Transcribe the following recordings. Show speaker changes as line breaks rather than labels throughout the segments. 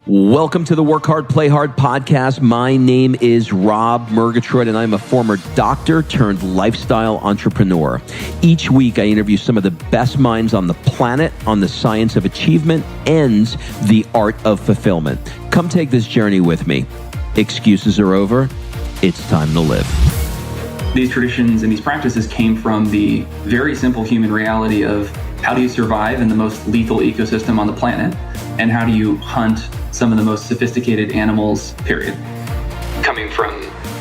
Welcome to the Work Hard, Play Hard podcast. My name is Rob Murgatroyd, and I'm a former doctor turned lifestyle entrepreneur. Each week, I interview some of the best minds on the planet on the science of achievement and the art of fulfillment. Come take this journey with me. Excuses are over. It's time to live.
These traditions and these practices came from the very simple human reality of how do you survive in the most lethal ecosystem on the planet, and how do you hunt some of the most sophisticated animals, period. Coming from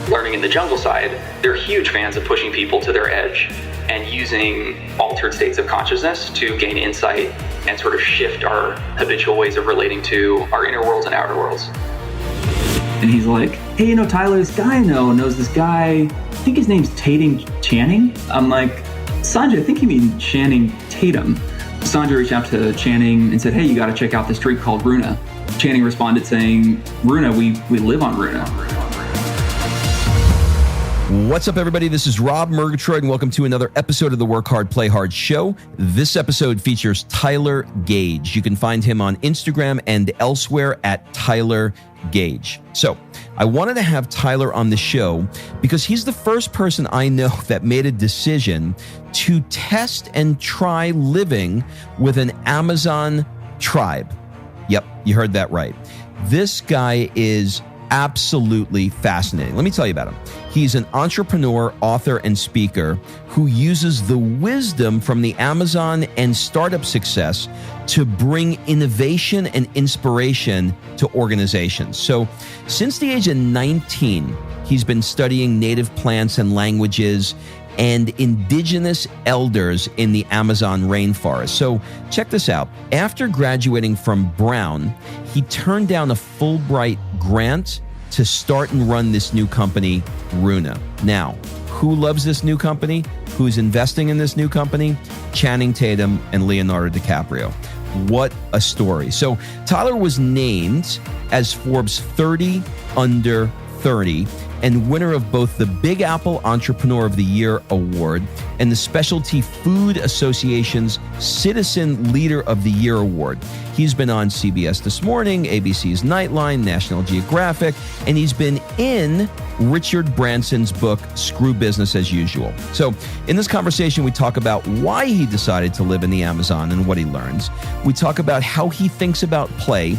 learning in the jungle side, they're huge fans of pushing people to their edge and using altered states of consciousness to gain insight and sort of shift our habitual ways of relating to our inner worlds and outer worlds. And he's like, hey, Tyler, this guy I know knows this guy, I think his name's Tatum Channing. I'm like, Sanjay, I think you mean Channing Tatum. Sanjay reached out to Channing and said, hey, you got to check out this drink called RONA. Channing responded saying, RONA, we live on RONA.
What's up, everybody? This is Rob Murgatroyd, and welcome to another episode of the Work Hard, Play Hard show. This episode features Tyler Gage. You can find him on Instagram and elsewhere at Tyler Gage. So I wanted to have Tyler on the show because he's the first person I know that made a decision to test and try living with an Amazon tribe. Yep, you heard that right. This guy is absolutely fascinating. Let me tell you about him. He's an entrepreneur, author, and speaker who uses the wisdom from the Amazon and startup success to bring innovation and inspiration to organizations. So since the age of 19, he's been studying native plants and languages and indigenous elders in the Amazon rainforest. So check this out. After graduating from Brown, he turned down a Fulbright grant to start and run this new company, RONA. Now, who loves this new company? Who's investing in this new company? Channing Tatum and Leonardo DiCaprio. What a story. So Tyler was named as Forbes 30 Under 30 and winner of both the Big Apple Entrepreneur of the Year Award and the Specialty Food Association's Citizen Leader of the Year Award. He's been on CBS This Morning, ABC's Nightline, National Geographic, and he's been in Richard Branson's book, Screw Business as Usual. So in this conversation, we talk about why he decided to live in the Amazon and what he learns. We talk about how he thinks about play,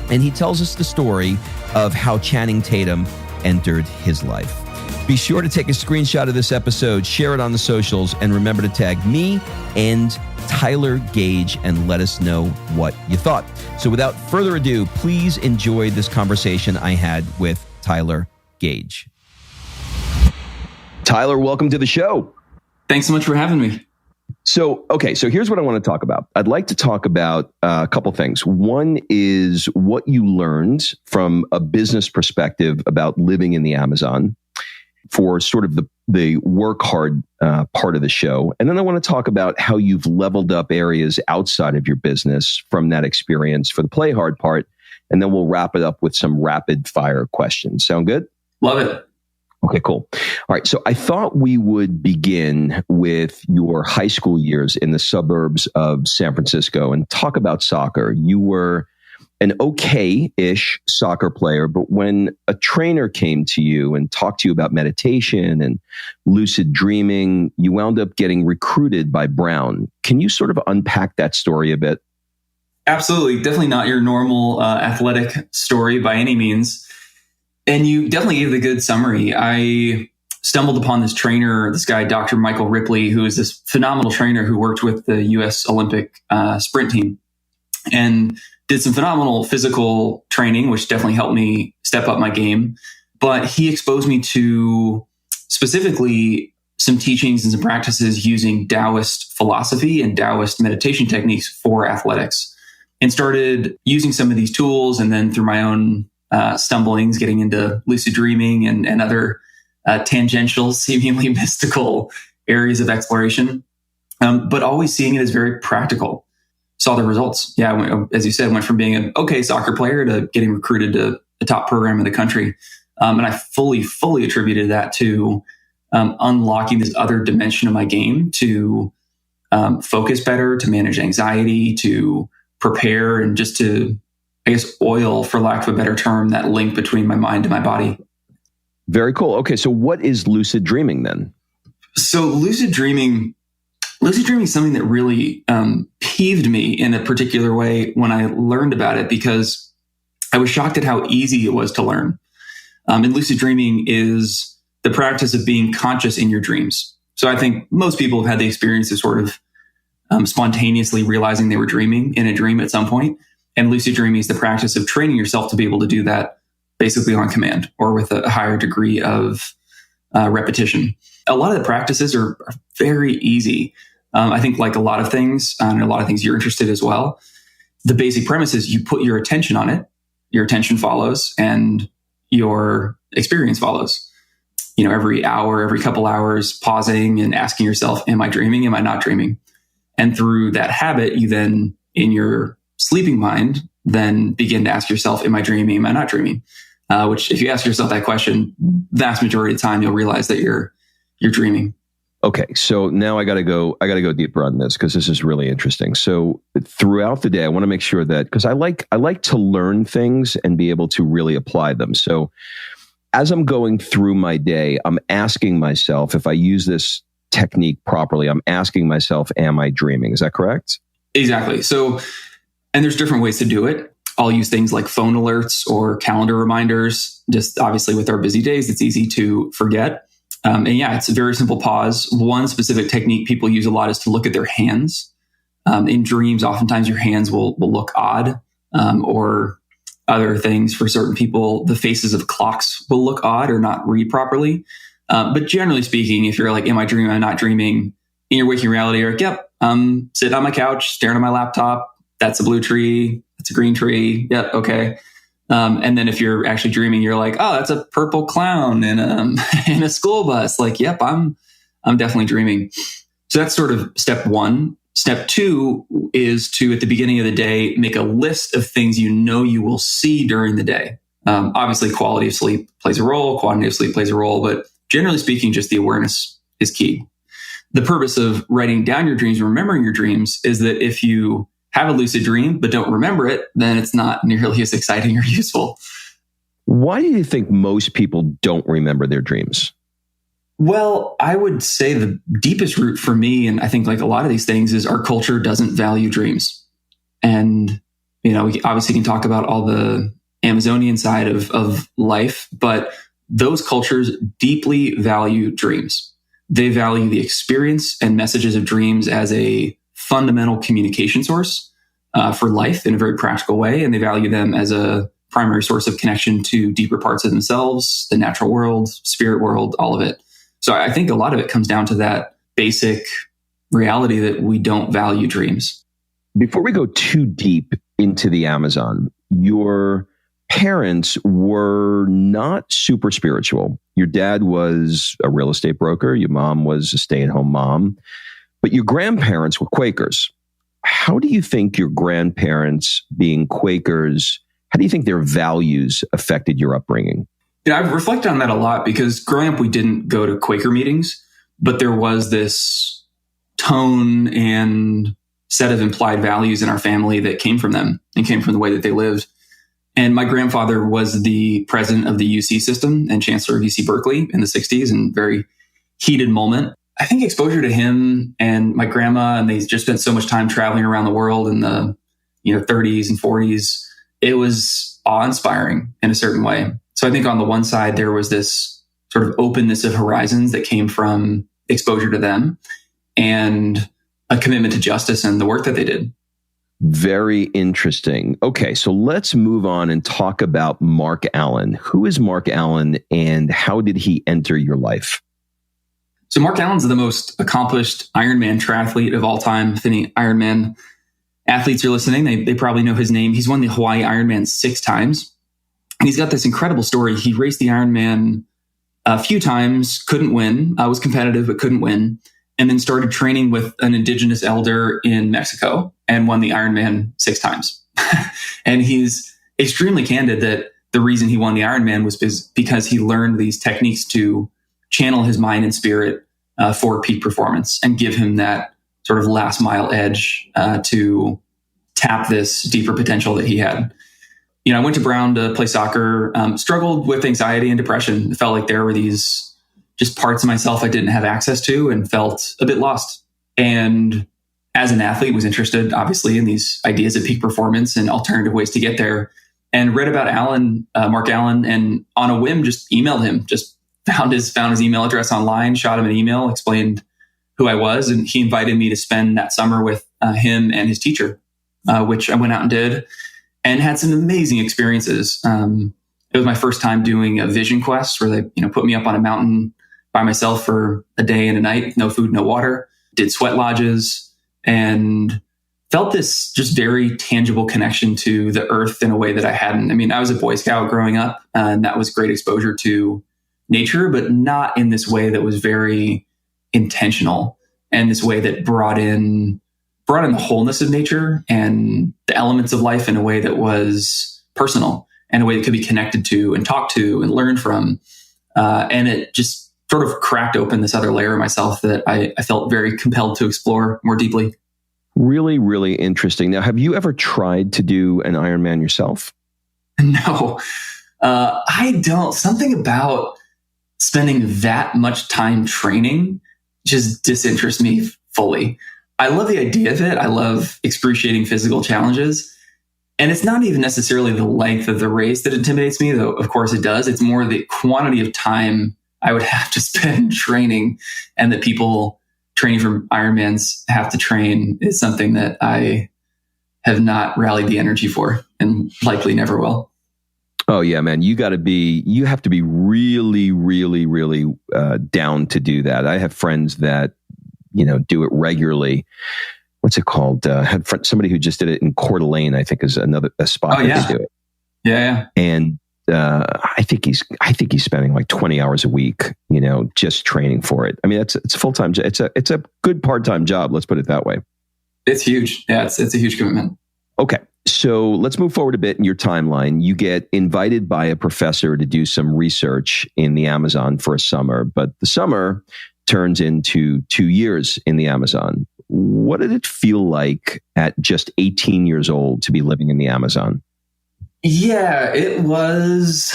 and he tells us the story of how Channing Tatum entered his life. Be sure to take a screenshot of this episode, share it on the socials, and remember to tag me and Tyler Gage and let us know what you thought. So without further ado, please enjoy this conversation I had with Tyler Gage. Tyler, welcome to the show.
Thanks so much for having me.
So here's what I want to talk about. I'd like to talk about a couple things. One is what you learned from a business perspective about living in the Amazon for sort of the work hard part of the show. And then I want to talk about how you've leveled up areas outside of your business from that experience for the play hard part. And then we'll wrap it up with some rapid fire questions. Sound good?
Love it.
Okay, cool. All right. So I thought we would begin with your high school years in the suburbs of San Francisco and talk about soccer. You were an okay-ish soccer player, but when a trainer came to you and talked to you about meditation and lucid dreaming, you wound up getting recruited by Brown. Can you sort of unpack that story a bit?
Absolutely. Definitely not your normal athletic story by any means. And you definitely gave the good summary. I stumbled upon this trainer, this guy, Dr. Michael Ripley, who is this phenomenal trainer who worked with the U.S. Olympic sprint team and did some phenomenal physical training, which definitely helped me step up my game. But he exposed me to specifically some teachings and some practices using Taoist philosophy and Taoist meditation techniques for athletics, and started using some of these tools. And then through my own stumblings, getting into lucid dreaming and other tangential, seemingly mystical areas of exploration, but always seeing it as very practical. Saw the results. Yeah, as you said, went from being an okay soccer player to getting recruited to the top program in the country. And I fully attributed that to unlocking this other dimension of my game to focus better, to manage anxiety, to prepare, and just to I guess, oil, for lack of a better term, that link between my mind and my body.
Very cool. Okay, so what is lucid dreaming then?
So lucid dreaming is something that really peeved me in a particular way when I learned about it, because I was shocked at how easy it was to learn. And lucid dreaming is the practice of being conscious in your dreams. So I think most people have had the experience of sort of spontaneously realizing they were dreaming in a dream at some point. And lucid dreaming is the practice of training yourself to be able to do that basically on command or with a higher degree of repetition. A lot of the practices are very easy. I think, like a lot of things, and a lot of things you're interested as well, the basic premise is you put your attention on it, your attention follows, and your experience follows. Every hour, every couple hours, pausing and asking yourself, am I dreaming? Am I not dreaming? And through that habit, you then, in your sleeping mind, then begin to ask yourself, am I dreaming? Am I not dreaming? Which, if you ask yourself that question, vast majority of the time, you'll realize that you're dreaming.
Okay, so now I got to go deeper on this, because this is really interesting. So throughout the day, I want to make sure that, because I like to learn things and be able to really apply them. So as I'm going through my day, I'm asking myself, if I use this technique properly, I'm asking myself, am I dreaming? Is that correct?
Exactly. So, and there's different ways to do it. I'll use things like phone alerts or calendar reminders. Just obviously with our busy days, it's easy to forget. And yeah, it's a very simple pause. One specific technique people use a lot is to look at their hands. In dreams, oftentimes your hands will look odd, or other things. For certain people, the faces of clocks will look odd or not read properly. But generally speaking, if you're like, am I dreaming? Am I not dreaming? In your waking reality, you're like, yep, I'm sitting on my couch, staring at my laptop. That's a blue tree. That's a green tree. Yep. Okay. And then if you're actually dreaming, you're like, oh, that's a purple clown in a school bus. Like, yep, I'm definitely dreaming. So that's sort of step one. Step two is to, at the beginning of the day, make a list of things you will see during the day. Obviously, quality of sleep plays a role, quantity of sleep plays a role, but generally speaking, just the awareness is key. The purpose of writing down your dreams and remembering your dreams is that if you have a lucid dream but don't remember it, then it's not nearly as exciting or useful.
Why do you think most people don't remember their dreams?
Well, I would say the deepest root for me, and I think like a lot of these things, is our culture doesn't value dreams. And, we obviously can talk about all the Amazonian side of life, but those cultures deeply value dreams. They value the experience and messages of dreams as a fundamental communication source for life in a very practical way. And they value them as a primary source of connection to deeper parts of themselves, the natural world, spirit world, all of it. So I think a lot of it comes down to that basic reality that we don't value dreams.
Before we go too deep into the Amazon, your parents were not super spiritual. Your dad was a real estate broker. Your mom was a stay-at-home mom. But your grandparents were Quakers. How do you think your grandparents, being Quakers, how do you think their values affected your upbringing?
I've reflected on that a lot, because growing up, we didn't go to Quaker meetings, but there was this tone and set of implied values in our family that came from them and came from the way that they lived. And my grandfather was the president of the UC system and chancellor of UC Berkeley in the 60s, and very heated moment. I think exposure to him and my grandma, and they just spent so much time traveling around the world in the 30s and 40s. It was awe-inspiring in a certain way. So I think on the one side, there was this sort of openness of horizons that came from exposure to them and a commitment to justice and the work that they did.
Very interesting. Okay, so let's move on and talk about Mark Allen. Who is Mark Allen and how did he enter your life?
So Mark Allen's the most accomplished Ironman triathlete of all time. If any Ironman athletes are listening, they probably know his name. He's won the Hawaii Ironman 6 times. And he's got this incredible story. He raced the Ironman a few times, couldn't win, was competitive, but couldn't win. And then started training with an indigenous elder in Mexico and won the Ironman 6 times. And he's extremely candid that the reason he won the Ironman was because he learned these techniques to channel his mind and spirit for peak performance and give him that sort of last mile edge to tap this deeper potential that he had. I went to Brown to play soccer, struggled with anxiety and depression. It felt like there were these just parts of myself I didn't have access to and felt a bit lost. And as an athlete, was interested, obviously, in these ideas of peak performance and alternative ways to get there. And read about Mark Allen, and on a whim, just emailed him, just found his email address online, shot him an email, explained who I was. And he invited me to spend that summer with him and his teacher, which I went out and did and had some amazing experiences. It was my first time doing a vision quest where they, put me up on a mountain by myself for a day and a night, no food, no water, did sweat lodges, and felt this just very tangible connection to the earth in a way that I hadn't. I mean, I was a Boy Scout growing up, and that was great exposure to nature, but not in this way that was very intentional, and this way that brought in the wholeness of nature and the elements of life in a way that was personal, and a way that could be connected to and talked to and learned from. And it just sort of cracked open this other layer of myself that I felt very compelled to explore more deeply.
Really, really interesting. Now, have you ever tried to do an Ironman yourself?
No, I don't. Something about spending that much time training just disinterests me fully. I love the idea of it. I love excruciating physical challenges. And it's not even necessarily the length of the race that intimidates me, though of course it does. It's more the quantity of time I would have to spend training, and that people training for Ironmans have to train is something that I have not rallied the energy for, and likely never will.
Oh yeah, man. You have to be really, really, really down to do that. I have friends that, do it regularly. What's it called? Had somebody who just did it in Coeur d'Alene, I think is a spot that they do it.
Yeah.
And I think he's spending like 20 hours a week, just training for it. I mean, it's a full-time. It's a good part-time job. Let's put it that way.
It's huge. Yeah, it's a huge commitment.
Okay. So let's move forward a bit in your timeline. You get invited by a professor to do some research in the Amazon for a summer, but the summer turns into 2 years in the Amazon. What did it feel like at just 18 years old to be living in the Amazon?
Yeah, it was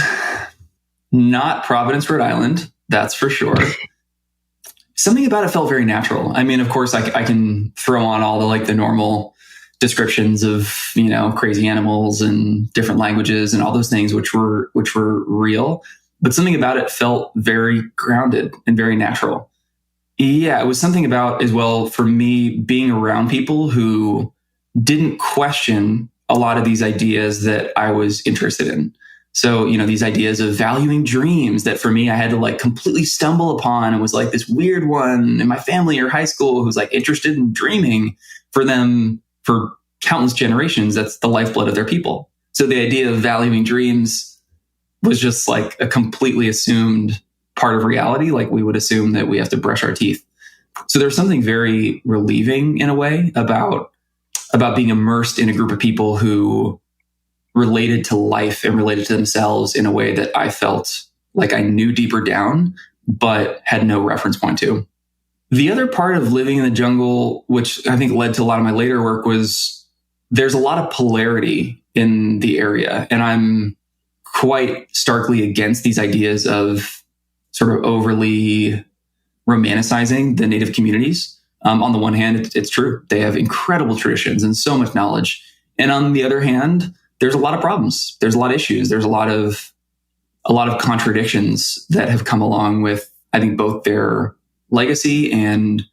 not Providence, Rhode Island. That's for sure. Something about it felt very natural. I mean, of course, I can throw on all the normal descriptions of, crazy animals and different languages and all those things, which were real. But something about it felt very grounded and very natural. Yeah, it was something about, as well, for me, being around people who didn't question a lot of these ideas that I was interested in. So, these ideas of valuing dreams that for me, I had to completely stumble upon, and was this weird one in my family or high school who's interested in dreaming. For them, for countless generations, that's the lifeblood of their people. So the idea of valuing dreams was just a completely assumed part of reality. We would assume that we have to brush our teeth. So there's something very relieving in a way about being immersed in a group of people who related to life and related to themselves in a way that I felt like I knew deeper down, but had no reference point to. The other part of living in the jungle, which I think led to a lot of my later work, was there's a lot of polarity in the area. And I'm quite starkly against these ideas of sort of overly romanticizing the native communities. On the one hand, it's true. They have incredible traditions and so much knowledge. And on the other hand, there's a lot of problems. There's a lot of issues. There's a lot of contradictions that have come along with, I think, both their legacy and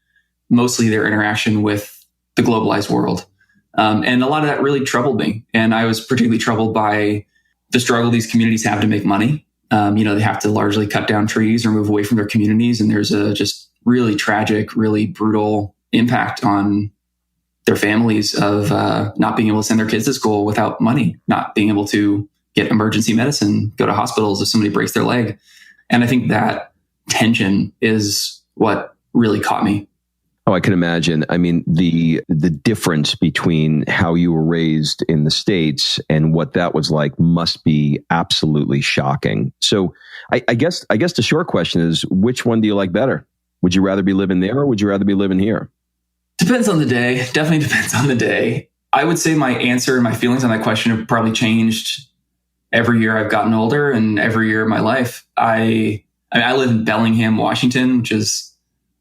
mostly their interaction with the globalized world. And a lot of that really troubled me. And I was particularly troubled by the struggle these communities have to make money. They have to largely cut down trees or move away from their communities. And there's a just really tragic, really brutal impact on their families of not being able to send their kids to school without money, not being able to get emergency medicine, go to hospitals if somebody breaks their leg. And I think that tension is what really caught me.
Oh, I can imagine. I mean, the difference between how you were raised in the States and what that was like must be absolutely shocking. So I guess the short question is, which one do you like better? Would you rather be living there or would you rather be living here?
Depends on the day. Definitely depends on the day. I would say my answer and my feelings on that question have probably changed every year I've gotten older, and every year of my life, I live in Bellingham, Washington, which is,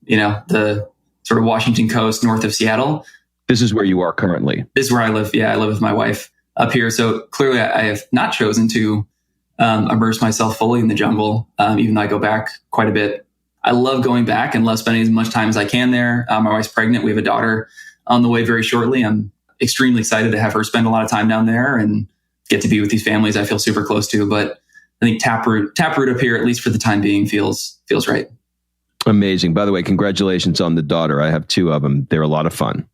the sort of Washington coast north of Seattle.
This is where you are currently.
This is where I live. Yeah, I live with my wife up here. So clearly I have not chosen to immerse myself fully in the jungle, even though I go back quite a bit. I love going back and love spending as much time as I can there. My wife's pregnant. We have a daughter on the way very shortly. I'm extremely excited to have her spend a lot of time down there and get to be with these families I feel super close to. But I think Taproot up here, at least for the time being, feels right.
Amazing. By the way, congratulations on the daughter. I have 2 of them. They're a lot of fun.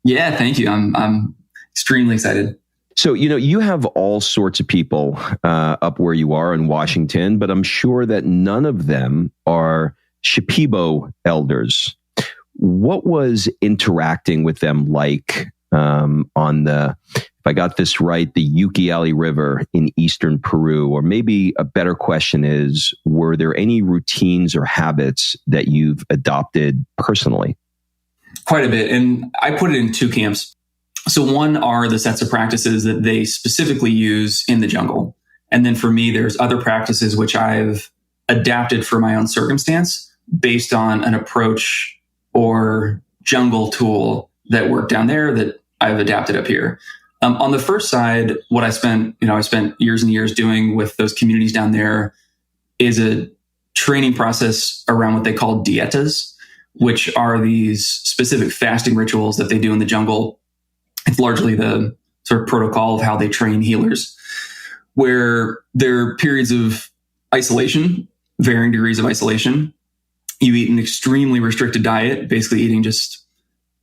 Yeah, thank you. I'm extremely excited.
So, you have all sorts of people up where you are in Washington, but I'm sure that none of them are Shipibo elders. What was interacting with them like on the, if I got this right, the Ucayali River in eastern Peru? Or maybe a better question is, were there any routines or habits that you've adopted personally?
Quite a bit. And I put it in 2 camps. So one are the sets of practices that they specifically use in the jungle. And then for me, there's other practices which I've adapted for my own circumstance based on an approach or jungle tool that worked down there that I've adapted up here. On the first side, what I spent years and years doing with those communities down there is a training process around what they call dietas, which are these specific fasting rituals that they do in the jungle. It's largely the sort of protocol of how they train healers, where there are periods of isolation, varying degrees of isolation. You eat an extremely restricted diet, basically eating just,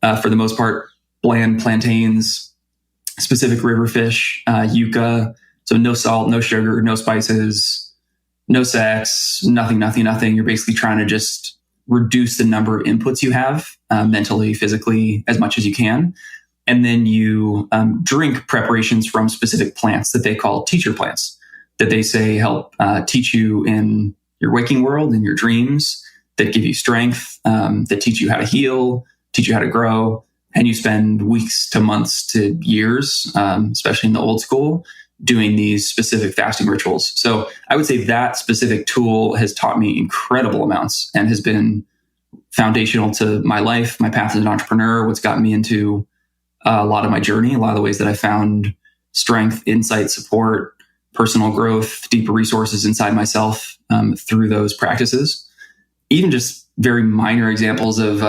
for the most part, bland plantains, specific river fish, yucca. So no salt, no sugar, no spices, no sex, nothing. You're basically trying to just reduce the number of inputs you have mentally, physically, as much as you can. And then you drink preparations from specific plants that they call teacher plants, that they say help teach you in your waking world, in your dreams, that give you strength, that teach you how to heal, teach you how to grow. And you spend weeks to months to years, especially in the old school, doing these specific fasting rituals. So I would say that specific tool has taught me incredible amounts and has been foundational to my life, my path as an entrepreneur, what's gotten me into a lot of my journey, a lot of the ways that I found strength, insight, support, personal growth, deeper resources inside myself through those practices. Even just very minor examples of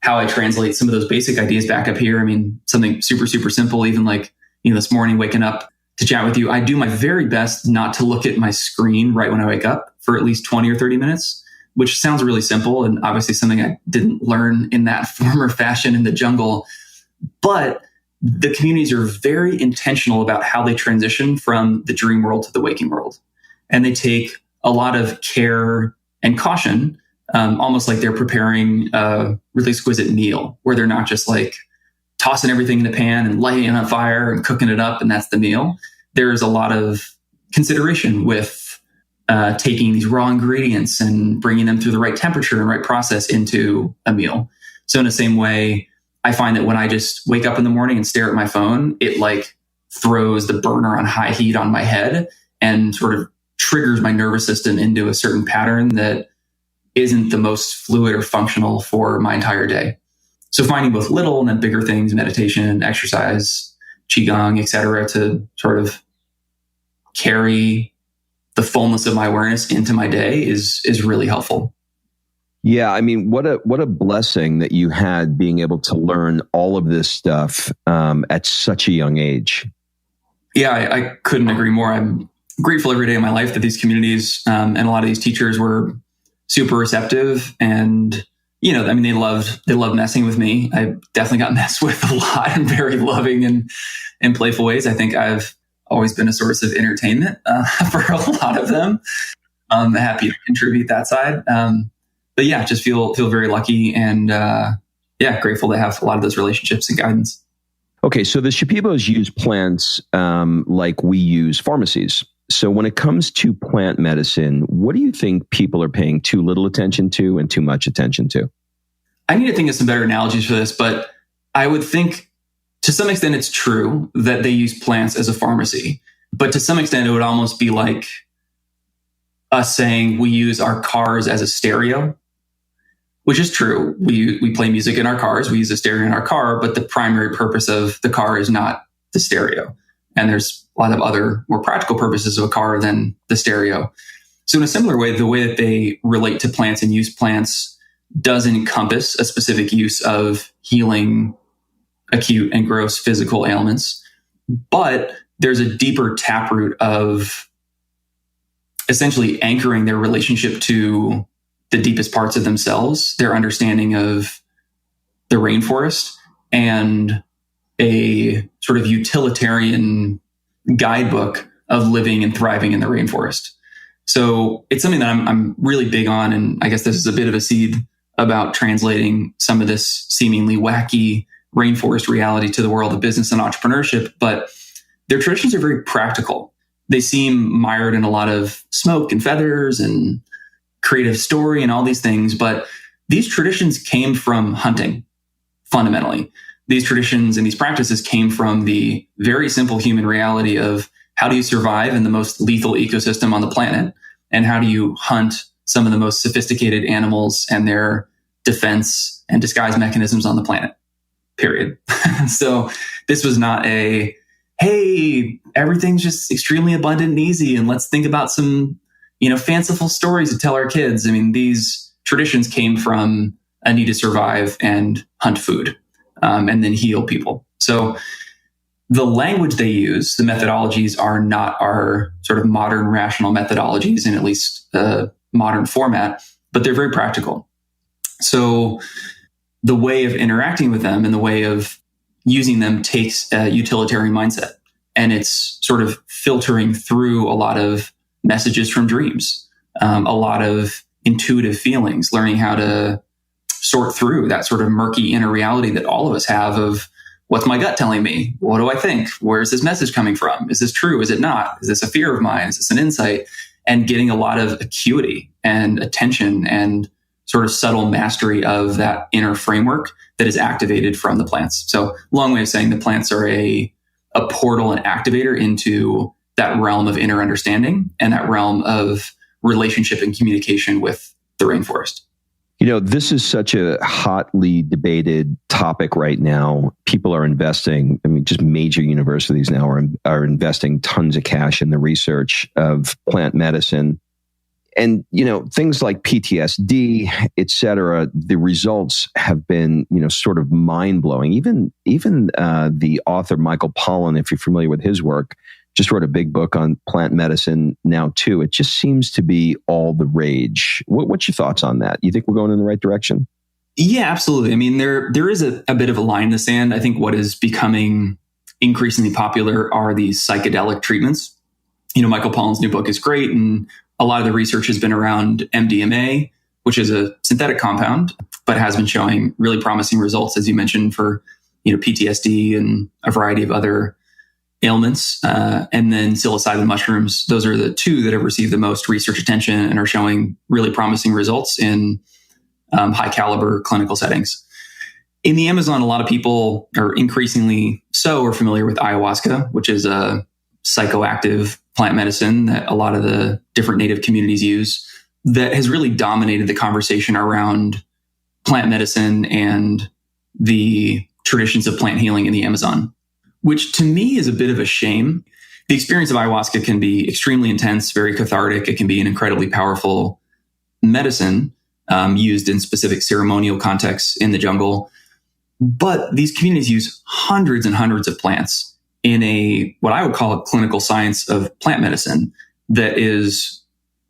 how I translate some of those basic ideas back up here. I mean, something super, super simple, even like, this morning waking up to chat with you, I do my very best not to look at my screen right when I wake up for at least 20 or 30 minutes, which sounds really simple and obviously something I didn't learn in that form or fashion in the jungle. But the communities are very intentional about how they transition from the dream world to the waking world. And they take a lot of care and caution, almost like they're preparing a really exquisite meal, where they're not just like tossing everything in a pan and lighting it on fire and cooking it up, and that's the meal. There's a lot of consideration with taking these raw ingredients and bringing them through the right temperature and right process into a meal. So in the same way, I find that when I just wake up in the morning and stare at my phone, it like throws the burner on high heat on my head and sort of triggers my nervous system into a certain pattern that isn't the most fluid or functional for my entire day. So finding both little and then bigger things, meditation, exercise, qigong, et cetera, to sort of carry the fullness of my awareness into my day is really helpful.
Yeah, I mean, what a blessing that you had being able to learn all of this stuff at such a young age.
Yeah, I couldn't agree more. I'm grateful every day of my life that these communities and a lot of these teachers were super receptive, and they loved messing with me. I definitely got messed with a lot in very loving and playful ways. I think I've always been a source of entertainment for a lot of them. I'm happy to contribute that side. But yeah, just feel very lucky and grateful to have a lot of those relationships and guidance.
Okay, so the Shipibos use plants like we use pharmacies. So when it comes to plant medicine, what do you think people are paying too little attention to and too much attention to?
I need to think of some better analogies for this, but I would think to some extent it's true that they use plants as a pharmacy. But to some extent, it would almost be like us saying we use our cars as a stereo, which is true. We play music in our cars. We use a stereo in our car, but the primary purpose of the car is not the stereo. And there's a lot of other more practical purposes of a car than the stereo. So in a similar way, the way that they relate to plants and use plants does encompass a specific use of healing acute and gross physical ailments. But there's a deeper taproot of essentially anchoring their relationship to the deepest parts of themselves, their understanding of the rainforest, and a sort of utilitarian guidebook of living and thriving in the rainforest. So it's something that I'm really big on. And I guess this is a bit of a seed about translating some of this seemingly wacky rainforest reality to the world of business and entrepreneurship. But their traditions are very practical. They seem mired in a lot of smoke and feathers and creative story and all these things. But these traditions came from hunting, fundamentally. These traditions and these practices came from the very simple human reality of how do you survive in the most lethal ecosystem on the planet? And how do you hunt some of the most sophisticated animals and their defense and disguise mechanisms on the planet, period. So this was not a, hey, everything's just extremely abundant and easy, and let's think about some, fanciful stories to tell our kids. I mean, these traditions came from a need to survive and hunt food, and then heal people. So the language they use, the methodologies are not our sort of modern rational methodologies in at least a modern format, but they're very practical. So the way of interacting with them and the way of using them takes a utilitarian mindset. And it's sort of filtering through a lot of messages from dreams, a lot of intuitive feelings, learning how to sort through that sort of murky inner reality that all of us have of, what's my gut telling me? What do I think? Where's this message coming from? Is this true? Is it not? Is this a fear of mine? Is this an insight? And getting a lot of acuity and attention and sort of subtle mastery of that inner framework that is activated from the plants. So long way of saying the plants are a portal and activator into that realm of inner understanding and that realm of relationship and communication with the rainforest.
This is such a hotly debated topic right now. People are investing, just major universities now are investing tons of cash in the research of plant medicine. And, things like PTSD, et cetera, the results have been, sort of mind blowing. Even the author, Michael Pollan, if you're familiar with his work, just wrote a big book on plant medicine now too. It just seems to be all the rage. What's your thoughts on that? You think we're going in the right direction?
Yeah, absolutely. I mean, there is a bit of a line in the sand. I think what is becoming increasingly popular are these psychedelic treatments. Michael Pollan's new book is great. And a lot of the research has been around MDMA, which is a synthetic compound, but has been showing really promising results, as you mentioned, for PTSD and a variety of other ailments. And then psilocybin mushrooms. Those are the two that have received the most research attention and are showing really promising results in high caliber clinical settings. In the Amazon, a lot of people are increasingly so are familiar with ayahuasca, which is a psychoactive plant medicine that a lot of the different native communities use, that has really dominated the conversation around plant medicine and the traditions of plant healing in the Amazon, which to me is a bit of a shame. The experience of ayahuasca can be extremely intense, very cathartic. It can be an incredibly powerful medicine used in specific ceremonial contexts in the jungle. But these communities use hundreds and hundreds of plants in what I would call a clinical science of plant medicine that is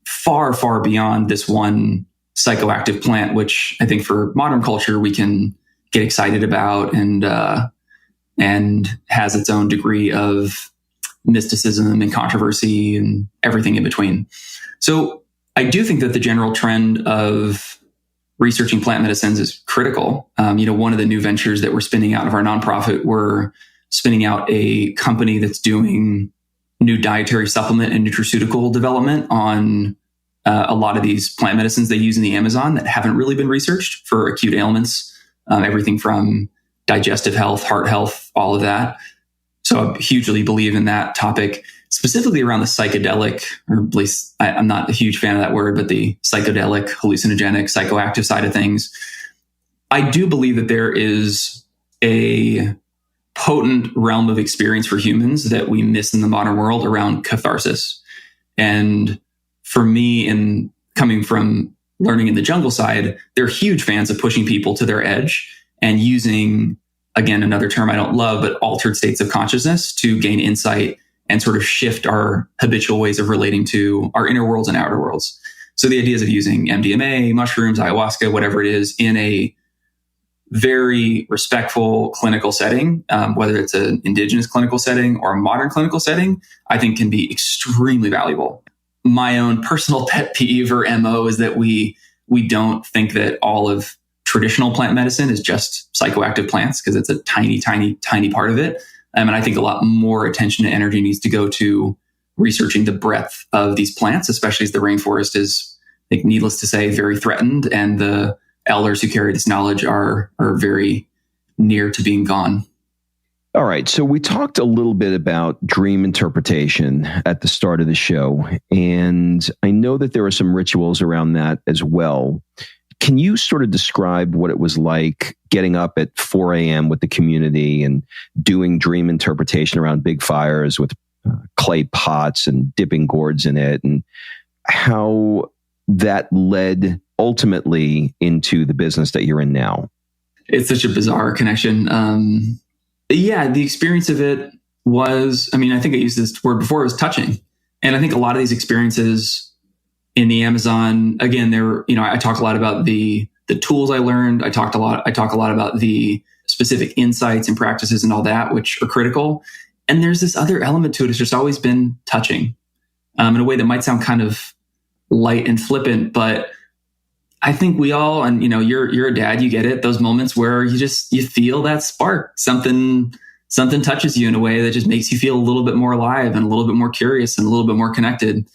far, far beyond this one psychoactive plant, which I think for modern culture, we can get excited about and has its own degree of mysticism and controversy and everything in between. So I do think that the general trend of researching plant medicines is critical. One of the new ventures that we're spinning out of our nonprofit, we're spinning out a company that's doing new dietary supplement and nutraceutical development on a lot of these plant medicines they use in the Amazon that haven't really been researched for acute ailments, everything from digestive health, heart health, all of that. So I hugely believe in that topic. specifically around the psychedelic, or at least I'm not a huge fan of that word, but the psychedelic, hallucinogenic, psychoactive side of things. I do believe that there is a potent realm of experience for humans that we miss in the modern world around catharsis. And for me, in coming from learning in the jungle side, they're huge fans of pushing people to their edge and using, again, another term I don't love, but altered states of consciousness to gain insight and sort of shift our habitual ways of relating to our inner worlds and outer worlds. So the ideas of using MDMA, mushrooms, ayahuasca, whatever it is, in a very respectful clinical setting, whether it's an indigenous clinical setting or a modern clinical setting, I think can be extremely valuable. My own personal pet peeve or MO is that we don't think that all of traditional plant medicine is just psychoactive plants, because it's a tiny, tiny, tiny part of it. And I think a lot more attention and energy needs to go to researching the breadth of these plants, especially as the rainforest is, I think, needless to say, very threatened, and the elders who carry this knowledge are very near to being gone.
All right. So we talked a little bit about dream interpretation at the start of the show, and I know that there are some rituals around that as well. Can you sort of describe what it was like getting up at 4 a.m. with the community and doing dream interpretation around big fires with clay pots and dipping gourds in it, and how that led ultimately into the business that you're in now?
It's such a bizarre connection. Yeah, the experience of it was, I mean, I think I used this word before, it was touching. And I think a lot of these experiences in the Amazon, again, I talk a lot about the tools I learned. I talk a lot about the specific insights and practices and all that, which are critical. And there's this other element to it. It's just always been touching, in a way that might sound kind of light and flippant, but I think we all, and you're a dad, you get it. Those moments where you feel that spark, something touches you in a way that just makes you feel a little bit more alive and a little bit more curious and a little bit more connected.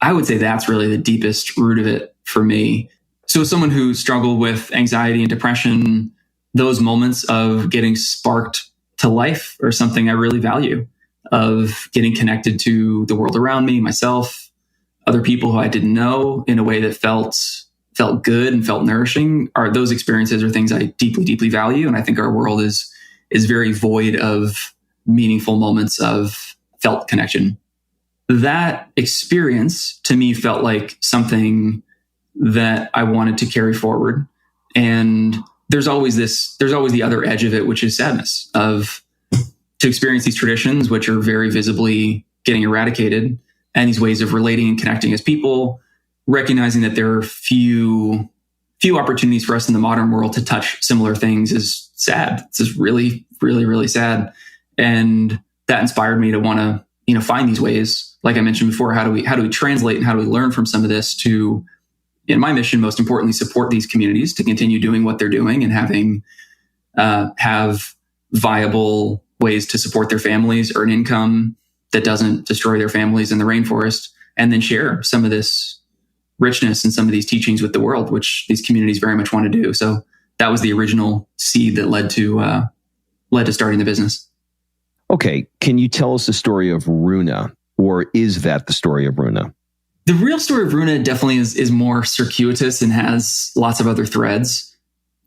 I would say that's really the deepest root of it for me. So as someone who struggled with anxiety and depression, those moments of getting sparked to life are something I really value, of getting connected to the world around me, myself, other people who I didn't know, in a way that felt good and felt nourishing. Those experiences are things I deeply, deeply value. And I think our world is very void of meaningful moments of felt connection. That experience to me felt like something that I wanted to carry forward. And there's always the other edge of it, which is sadness, to experience these traditions, which are very visibly getting eradicated, and these ways of relating and connecting as people, recognizing that there are few opportunities for us in the modern world to touch similar things is sad. It's just really, really, really sad. And that inspired me to want to, find these ways. Like I mentioned before, how do we translate and how do we learn from some of this to, in my mission, most importantly, support these communities to continue doing what they're doing and have viable ways to support their families, earn income that doesn't destroy their families in the rainforest, and then share some of this richness and some of these teachings with the world, which these communities very much want to do. So that was the original seed that led to starting the business.
Okay. Can you tell us the story of RONA, or is that the story of RONA?
The real story of RONA definitely is more circuitous and has lots of other threads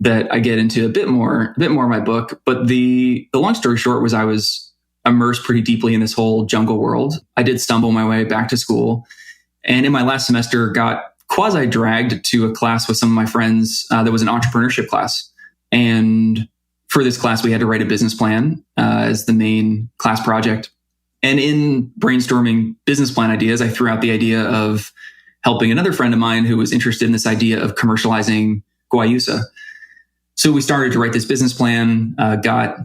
that I get into a bit more in my book. But the long story short was I was immersed pretty deeply in this whole jungle world. I did stumble my way back to school. And in my last semester, got quasi-dragged to a class with some of my friends that was an entrepreneurship class. And for this class, we had to write a business plan as the main class project. And in brainstorming business plan ideas, I threw out the idea of helping another friend of mine who was interested in this idea of commercializing guayusa. So we started to write this business plan, got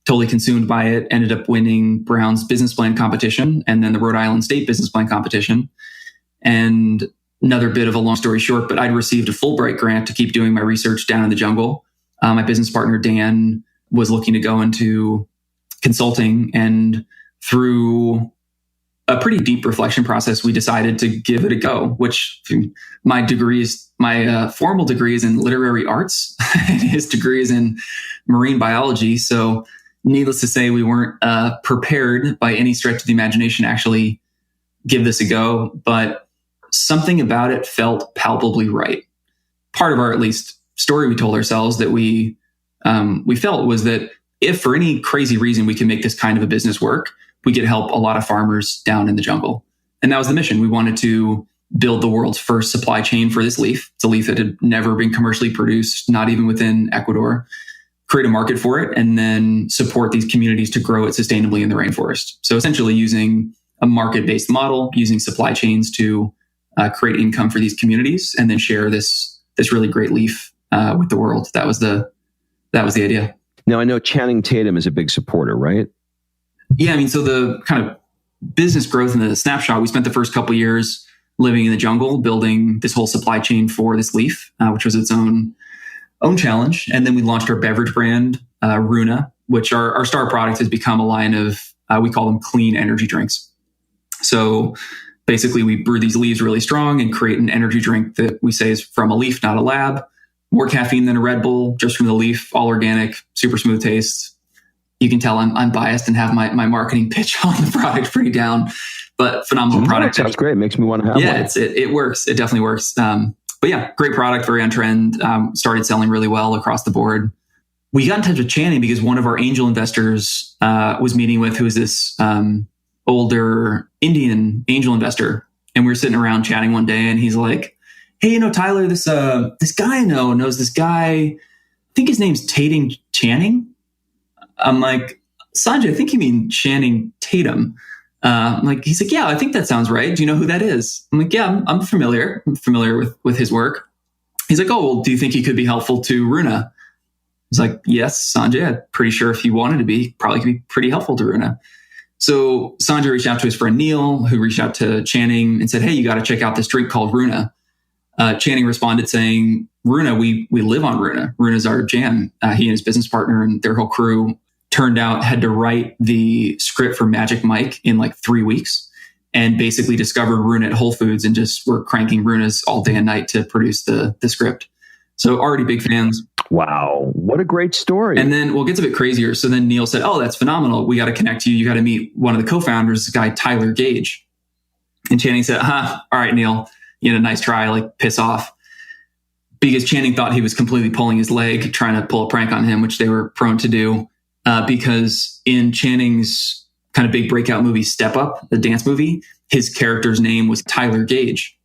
totally consumed by it, ended up winning Brown's business plan competition and then the Rhode Island State business plan competition. And another bit of a long story short, but I'd received a Fulbright grant to keep doing my research down in the jungle. My business partner, Dan, was looking to go into consulting, and through a pretty deep reflection process, we decided to give it a go, which my formal degree is in literary arts and his degree is in marine biology. So needless to say, we weren't prepared by any stretch of the imagination to actually give this a go, but something about it felt palpably right. Part of our, at least, story we told ourselves that we felt was that if for any crazy reason we can make this kind of a business work, we could help a lot of farmers down in the jungle. And that was the mission. We wanted to build the world's first supply chain for this leaf. It's a leaf that had never been commercially produced, not even within Ecuador. Create a market for it, and then support these communities to grow it sustainably in the rainforest. So essentially using a market-based model, using supply chains to create income for these communities, and then share this really great leaf with the world. That was the idea.
Now, I know Channing Tatum is a big supporter, right?
Yeah, I mean, so the kind of business growth in the snapshot, we spent the first couple of years living in the jungle, building this whole supply chain for this leaf, which was its own challenge. And then we launched our beverage brand, RONA, which our star product has become a line of, we call them clean energy drinks. So basically we brew these leaves really strong and create an energy drink that we say is from a leaf, not a lab. More caffeine than a Red Bull, just from the leaf, all organic, super smooth taste. You can tell I'm biased and have my marketing pitch on the product pretty down, but phenomenal product.
Sounds great. It makes me want to have one.
Yeah, it works. It definitely works. But yeah, great product, very on trend. Started selling really well across the board. We got in touch with Channing because one of our angel investors was meeting with, who is this older Indian angel investor. And we were sitting around chatting one day, and he's like, "Hey, Tyler, this guy I know knows this guy. I think his name's Tatum Channing." I'm like, "Sanjay, I think you mean Channing Tatum." He's like, "Yeah, I think that sounds right. Do you know who that is?" I'm like, "Yeah, I'm familiar. I'm familiar with his work." He's like, "Oh, well, do you think he could be helpful to RONA?" I was like, "Yes, Sanjay, I'm pretty sure if he wanted to be, probably could be pretty helpful to RONA." So Sanjay reached out to his friend Neil, who reached out to Channing and said, "Hey, you got to check out this drink called RONA." Channing responded saying, "RONA, we live on RONA. RONA's our jam." He and his business partner and their whole crew turned out had to write the script for Magic Mike in like 3 weeks, and basically discovered RONA at Whole Foods and just were cranking RONAs all day and night to produce the script. So already big fans.
Wow. What a great story.
And then, well, it gets a bit crazier. So then Neil said, "Oh, that's phenomenal. We got to connect you. You got to meet one of the co-founders, this guy, Tyler Gage." And Channing said, "All right, Neil, nice try, like piss off." Because Channing thought he was completely pulling his leg, trying to pull a prank on him, which they were prone to do. Because in Channing's kind of big breakout movie, Step Up, the dance movie, his character's name was Tyler Gage.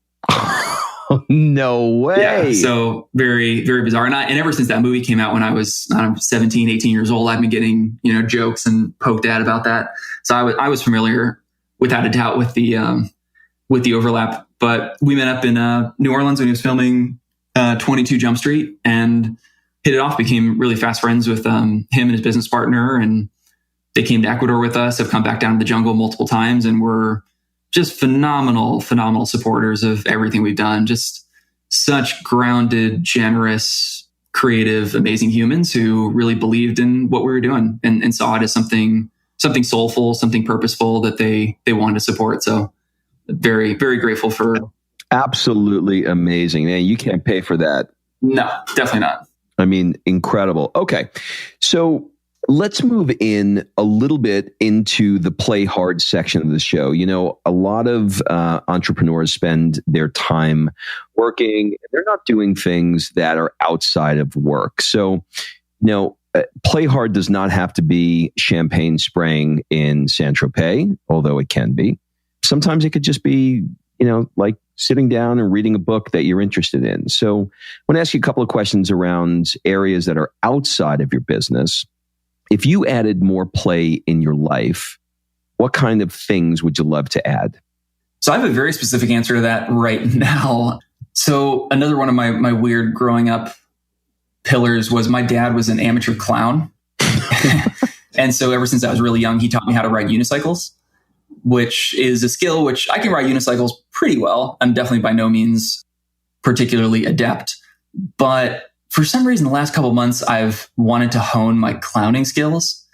No way.
Yeah, so very, very bizarre. And ever since that movie came out when I was 17, 18 years old, I've been getting, jokes and poked at about that. So I was familiar, without a doubt, with the overlap. But we met up in New Orleans when he was filming 22 Jump Street, and hit it off, became really fast friends with him and his business partner. And they came to Ecuador with us, have come back down to the jungle multiple times, and were just phenomenal supporters of everything we've done. Just such grounded, generous, creative, amazing humans who really believed in what we were doing and saw it as something soulful, something purposeful that they wanted to support. So very, very grateful for.
Absolutely amazing. Man, you can't pay for that.
No, definitely not.
I mean, incredible. Okay. So let's move in a little bit into the play hard section of the show. A lot of entrepreneurs spend their time working. They're not doing things that are outside of work. So, play hard does not have to be champagne spraying in Saint-Tropez, although it can be. Sometimes it could just be, like sitting down and reading a book that you're interested in. So I want to ask you a couple of questions around areas that are outside of your business. If you added more play in your life, what kind of things would you love to add?
So I have a very specific answer to that right now. So another one of my weird growing up pillars was my dad was an amateur clown. And so ever since I was really young, he taught me how to ride unicycles, which is a skill which I can ride unicycles pretty well. I'm definitely by no means particularly adept. But for some reason, the last couple of months, I've wanted to hone my clowning skills.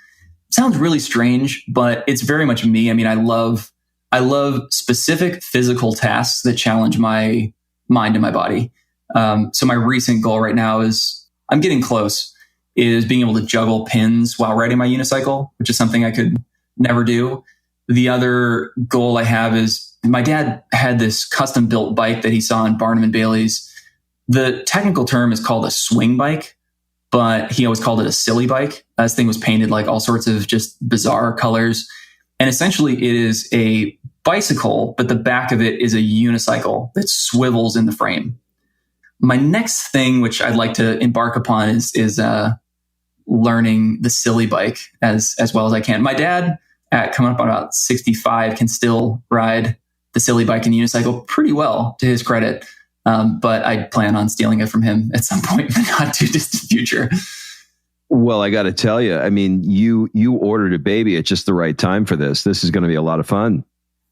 It sounds really strange, but it's very much me. I mean, I love specific physical tasks that challenge my mind and my body. So my recent goal right now is being able to juggle pins while riding my unicycle, which is something I could never do. The other goal I have is my dad had this custom built bike that he saw in Barnum and Bailey's. The technical term is called a swing bike, but he always called it a silly bike. This thing was painted like all sorts of just bizarre colors. And essentially it is a bicycle, but the back of it is a unicycle that swivels in the frame. My next thing, which I'd like to embark upon, is learning the silly bike as well as I can. My dad, at coming up on about 65, can still ride the silly bike and unicycle pretty well, to his credit. But I plan on stealing it from him at some point in the not too distant future.
Well, I got to tell you, I mean, you ordered a baby at just the right time for this. This is going to be a lot of fun.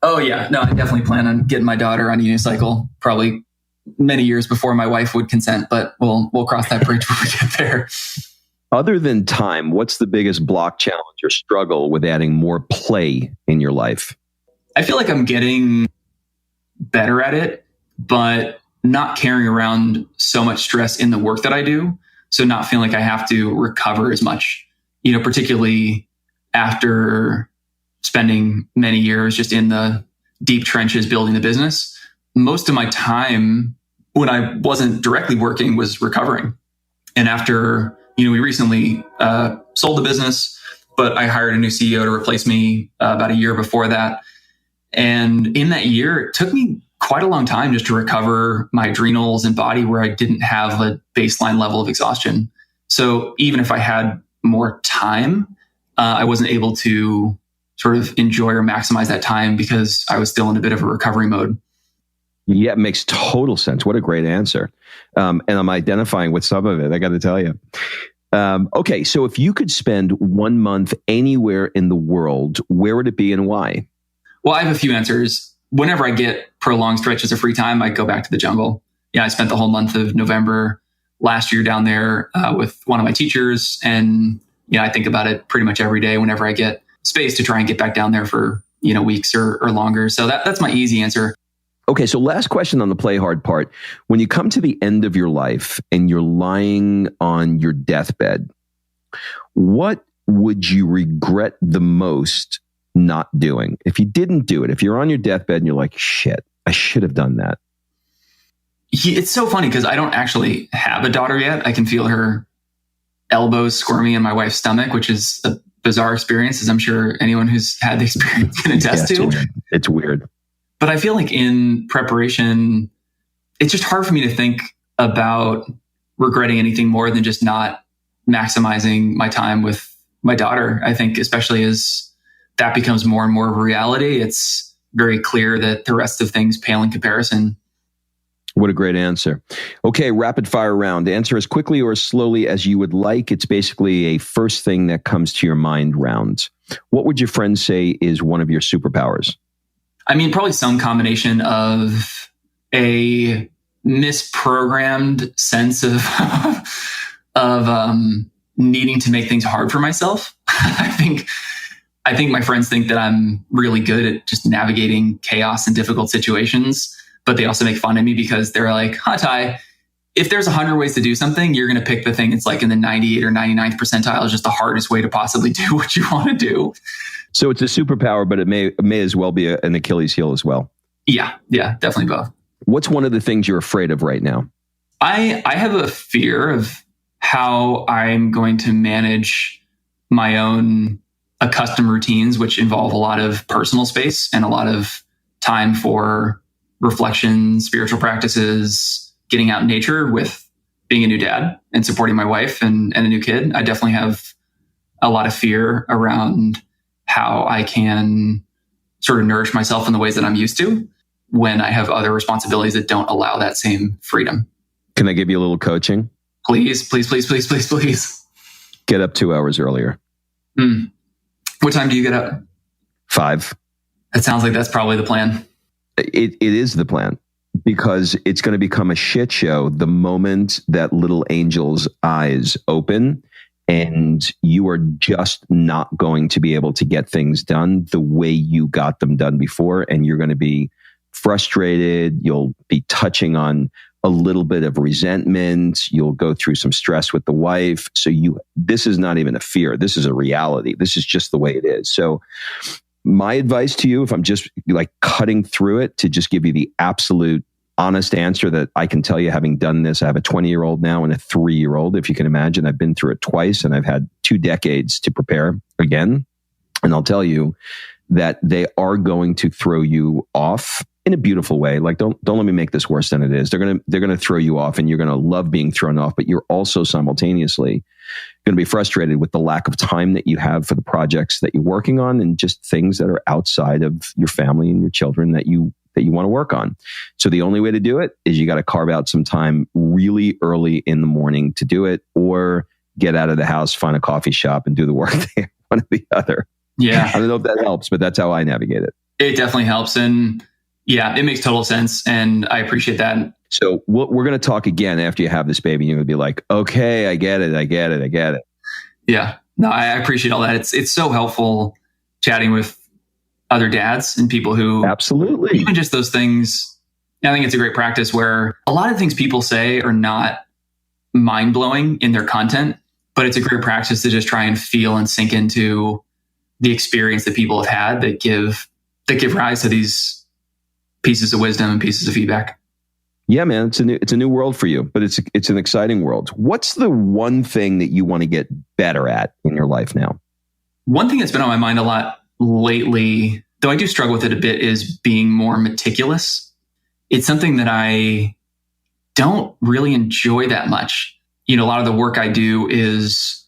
Oh yeah, no, I definitely plan on getting my daughter on a unicycle, probably many years before my wife would consent, but we'll cross that bridge when we get there.
Other than time, what's the biggest block, challenge, or struggle with adding more play in your life?
I feel like I'm getting better at it, but not carrying around so much stress in the work that I do. So not feeling like I have to recover as much, particularly after spending many years just in the deep trenches building the business. Most of my time when I wasn't directly working was recovering. And after, we recently sold the business, but I hired a new CEO to replace me about a year before that. And in that year, it took me quite a long time just to recover my adrenals and body where I didn't have a baseline level of exhaustion. So even if I had more time, I wasn't able to sort of enjoy or maximize that time because I was still in a bit of a recovery mode.
Yeah, it makes total sense. What a great answer. And I'm identifying with some of it, I got to tell you. Okay, so if you could spend 1 month anywhere in the world, where would it be and why?
Well, I have a few answers. Whenever I get prolonged stretches of free time, I go back to the jungle. Yeah, I spent the whole month of November last year down there with one of my teachers. And, I think about it pretty much every day whenever I get space to try and get back down there for, weeks or longer. So that's my easy answer.
Okay, so last question on the play hard part. When you come to the end of your life and you're lying on your deathbed, what would you regret the most not doing? If you didn't do it, if you're on your deathbed and you're like, shit, I should have done that.
It's so funny because I don't actually have a daughter yet. I can feel her elbows squirming in my wife's stomach, which is a bizarre experience, as I'm sure anyone who's had the experience can attest to.
It's weird.
But I feel like in preparation, it's just hard for me to think about regretting anything more than just not maximizing my time with my daughter. I think especially as that becomes more and more of a reality, it's very clear that the rest of things pale in comparison.
What a great answer. Okay, rapid fire round. Answer as quickly or as slowly as you would like. It's basically a first thing that comes to your mind round. What would your friends say is one of your superpowers?
I mean, probably some combination of a misprogrammed sense of needing to make things hard for myself. I think my friends think that I'm really good at just navigating chaos and difficult situations, but they also make fun of me because they're like, Ty, if there's 100 ways to do something, you're going to pick the thing that's like in the 98 or 99th percentile is just the hardest way to possibly do what you want to do.
So it's a superpower, but it may as well be an Achilles heel as well.
Yeah, definitely both.
What's one of the things you're afraid of right now?
I have a fear of how I'm going to manage my own accustomed routines, which involve a lot of personal space and a lot of time for reflection, spiritual practices, getting out in nature with being a new dad and supporting my wife and a new kid. I definitely have a lot of fear around how I can sort of nourish myself in the ways that I'm used to when I have other responsibilities that don't allow that same freedom.
Can I give you a little coaching?
Please.
Get up 2 hours earlier.
What time do you get up?
5.
It sounds like that's probably the plan.
It is the plan because it's going to become a shit show the moment that little angel's eyes open. And you are just not going to be able to get things done the way you got them done before. And you're going to be frustrated. You'll be touching on a little bit of resentment. You'll go through some stress with the wife. So this is not even a fear. This is a reality. This is just the way it is. So my advice to you, if I'm just like cutting through it to just give you the absolute honest answer that I can tell you, having done this, I have a 20-year-old now and a 3-year-old. If you can imagine, I've been through it twice and I've had 2 decades to prepare again. And I'll tell you that they are going to throw you off in a beautiful way. Like, don't let me make this worse than it is. They're going to throw you off and you're going to love being thrown off, but you're also simultaneously going to be frustrated with the lack of time that you have for the projects that you're working on and just things that are outside of your family and your children that you want to work on. So the only way to do it is you got to carve out some time really early in the morning to do it, or get out of the house, find a coffee shop and do the work there, one or the other.
Yeah.
I don't know if that helps, but that's how I navigate it.
It definitely helps. And yeah, it makes total sense. And I appreciate that.
So we're going to talk again after you have this baby. You're going to be like, okay, I get it.
Yeah. No, I appreciate all that. It's so helpful chatting with other dads and people who
absolutely,
even just those things. I think it's a great practice where a lot of things people say are not mind blowing in their content, but it's a great practice to just try and feel and sink into the experience that people have had that give rise to these pieces of wisdom and pieces of feedback.
Yeah, man, it's a new world for you, but it's an exciting world. What's the one thing that you want to get better at in your life now?
One thing that's been on my mind a lot lately, though I do struggle with it a bit, is being more meticulous. It's something that I don't really enjoy that much. A lot of the work I do is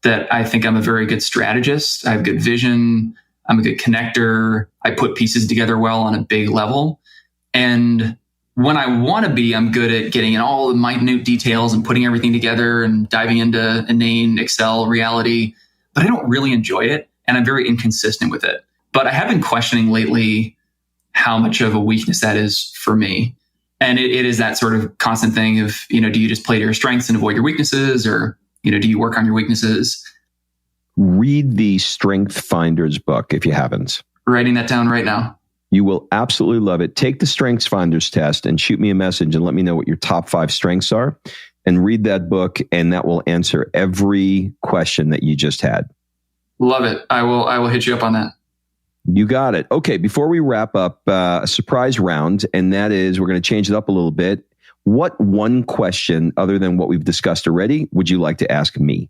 that I think I'm a very good strategist. I have good vision. I'm a good connector. I put pieces together well on a big level. And when I want to be, I'm good at getting in all the minute details and putting everything together and diving into inane Excel reality, but I don't really enjoy it. And I'm very inconsistent with it. But I have been questioning lately how much of a weakness that is for me. And it is that sort of constant thing of, do you just play to your strengths and avoid your weaknesses? Or, do you work on your weaknesses?
Read the Strength Finders book if you haven't.
Writing that down right now.
You will absolutely love it. Take the Strengths Finders test and shoot me a message and let me know what your top 5 strengths are. And read that book, and that will answer every question that you just had.
Love it. I will hit you up on that.
You got it. Okay, before we wrap up, a surprise round, and that is we're going to change it up a little bit. What one question, other than what we've discussed already, would you like to ask me?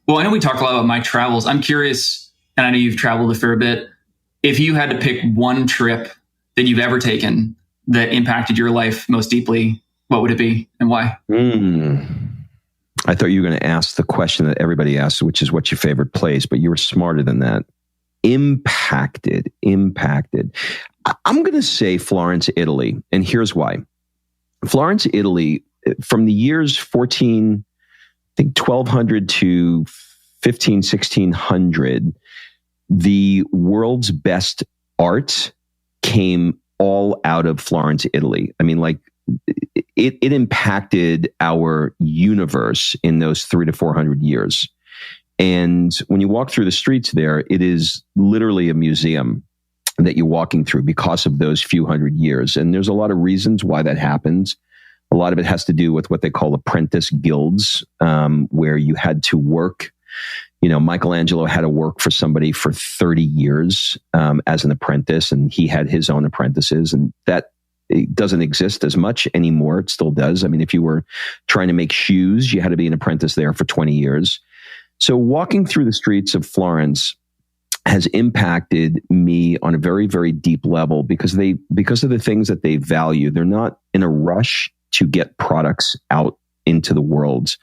Well, I know we talked a lot about my travels. I'm curious, and I know you've traveled a fair bit. If you had to pick one trip that you've ever taken that impacted your life most deeply, what would it be and why?
I thought you were going to ask the question that everybody asks, which is what's your favorite place, but you were smarter than that. Impacted. I'm going to say Florence, Italy, and here's why. Florence, Italy, from the years 1200 to 1600, the world's best art came all out of Florence, Italy. I mean, like it impacted our universe in those 300 to 400 years. And when you walk through the streets there, it is literally a museum that you're walking through because of those few hundred years. And there's a lot of reasons why that happens. A lot of it has to do with what they call apprentice guilds, where you had to work. Michelangelo had to work for somebody for 30 years as an apprentice, and he had his own apprentices. And that it doesn't exist as much anymore. It still does. I mean, if you were trying to make shoes, you had to be an apprentice there for 20 years. So walking through the streets of Florence has impacted me on a very, very deep level because of the things that they value. They're not in a rush to get products out into the world.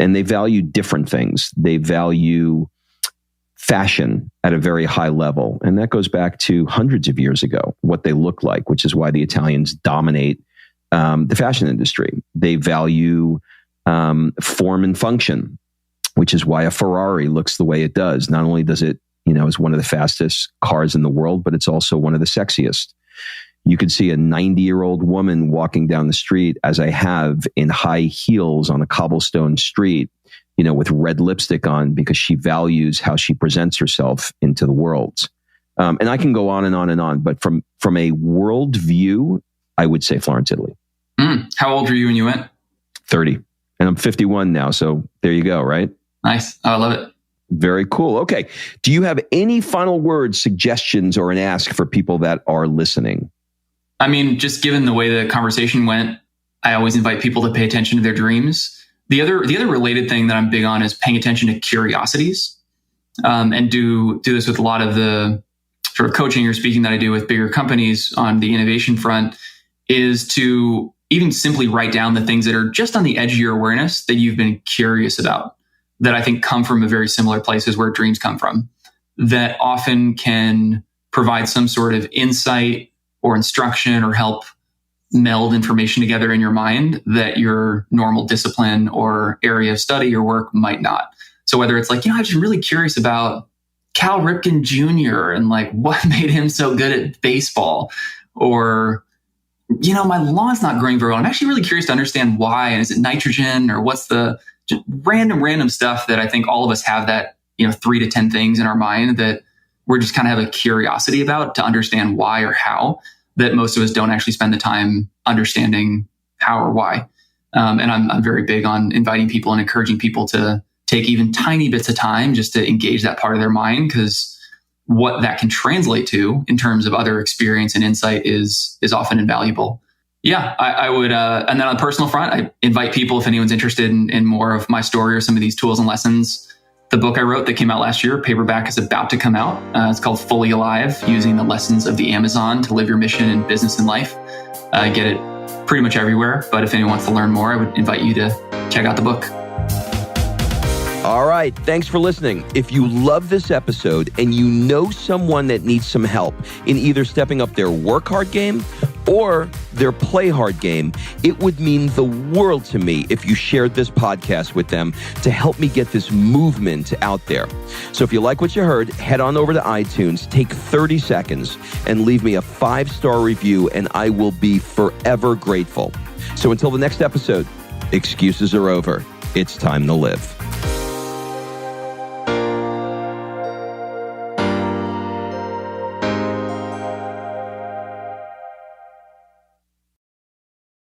And they value different things. They value fashion at a very high level. And that goes back to hundreds of years ago, what they look like, which is why the Italians dominate the fashion industry. They value form and function, which is why a Ferrari looks the way it does. Not only does it, is one of the fastest cars in the world, but it's also one of the sexiest. You could see a 90-year-old woman walking down the street, as I have, in high heels on a cobblestone street, with red lipstick on, because she values how she presents herself into the world. And I can go on and on and on, but from a world view, I would say Florence, Italy.
How old were you when you went?
30. And I'm 51 now, so there you go, right?
Nice. Oh, I love it.
Very cool. Okay. Do you have any final words, suggestions, or an ask for people that are listening?
I mean, just given the way the conversation went, I always invite people to pay attention to their dreams. The other related thing that I'm big on is paying attention to curiosities, and do this with a lot of the sort of coaching or speaking that I do with bigger companies on the innovation front, is to even simply write down the things that are just on the edge of your awareness that you've been curious about, that I think come from a very similar places where dreams come from, that often can provide some sort of insight or instruction or help meld information together in your mind that your normal discipline or area of study or work might not. So whether it's like, I'm just really curious about Cal Ripken Jr. and like what made him so good at baseball, or, my lawn's not growing very well. I'm actually really curious to understand why. And is it nitrogen, or what's the just random stuff that I think all of us have, that, 3 to 10 things in our mind that we're just kind of have a curiosity about to understand why or how, that most of us don't actually spend the time understanding how or why. And I'm very big on inviting people and encouraging people to take even tiny bits of time just to engage that part of their mind, because what that can translate to in terms of other experience and insight is often invaluable. Yeah, I would. And then on the personal front, I invite people, if anyone's interested in more of my story or some of these tools and lessons, the book I wrote that came out last year, paperback, is about to come out. It's called Fully Alive, Using the Lessons of the Amazon to Live Your Mission in Business and Life. Get it pretty much everywhere. But if anyone wants to learn more, I would invite you to check out the book.
All right. Thanks for listening. If you love this episode and you know someone that needs some help in either stepping up their work hard game or their play hard game, it would mean the world to me if you shared this podcast with them to help me get this movement out there. So if you like what you heard, head on over to iTunes, take 30 seconds and leave me a 5-star review, and I will be forever grateful. So until the next episode, excuses are over. It's time to live.